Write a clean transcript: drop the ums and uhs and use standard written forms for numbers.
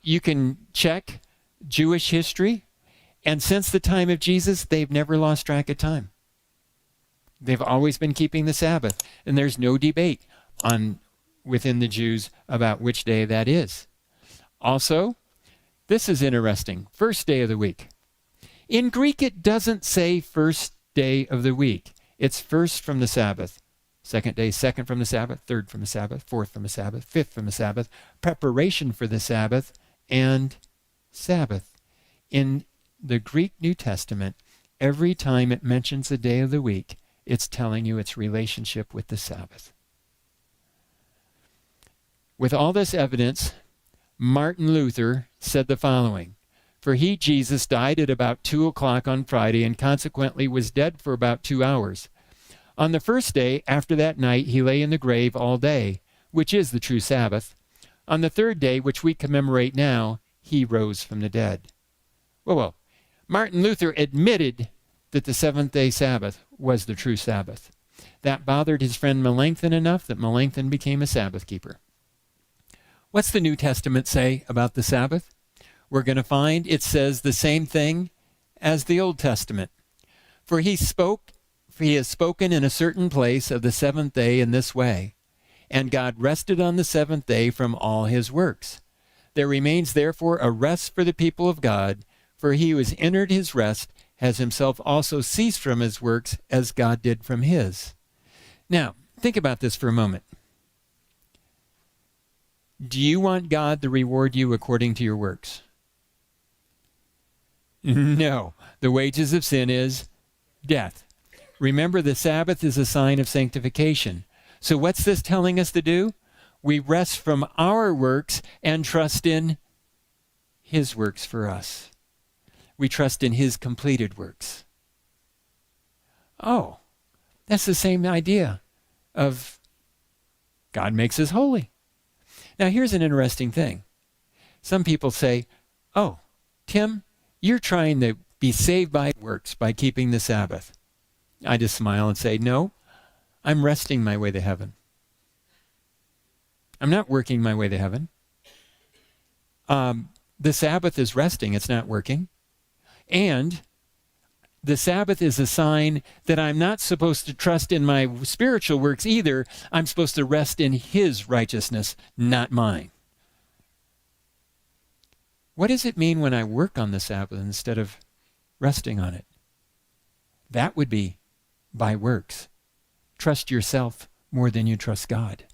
you can check Jewish history, and since the time of Jesus, they've never lost track of time. They've always been keeping the Sabbath, and there's no debate within the Jews about which day that is. Also, this is interesting. First day of the week. In Greek, it doesn't say first day of the week. It's first from the Sabbath. Second day, second from the Sabbath. Third from the Sabbath. Fourth from the Sabbath. Fifth from the Sabbath. Preparation for the Sabbath and Sabbath. In the Greek New Testament, every time it mentions a day of the week, it's telling you its relationship with the Sabbath. With all this evidence, Martin Luther said the following: "For he, Jesus, died at about 2:00 on Friday and consequently was dead for about 2 hours. On the first day after that night, he lay in the grave all day, which is the true Sabbath. On the third day, which we commemorate now, he rose from the dead." Well, Martin Luther admitted that the seventh-day Sabbath was the true Sabbath. That bothered his friend Melanchthon enough that Melanchthon became a Sabbath keeper. What's the New Testament say about the Sabbath? We're going to find it says the same thing as the Old Testament. For he has spoken in a certain place of the seventh day in this way, and God rested on the seventh day from all his works. There remains therefore a rest for the people of God, for he who has entered his rest has himself also ceased from his works as God did from his. Now, think about this for a moment. Do you want God to reward you according to your works? No. The wages of sin is death. Remember, the Sabbath is a sign of sanctification. So what's this telling us to do? We rest from our works and trust in his works for us. We trust in his completed works. Oh, that's the same idea of God makes us holy. Now, here's an interesting thing. Some people say, "Oh, Tim, you're trying to be saved by works by keeping the Sabbath." I just smile and say, "No, I'm resting my way to heaven. I'm not working my way to heaven." The Sabbath is resting, it's not working. And the Sabbath is a sign that I'm not supposed to trust in my spiritual works either. I'm supposed to rest in his righteousness, not mine. What does it mean when I work on the Sabbath instead of resting on it? That would be by works. Trust yourself more than you trust God.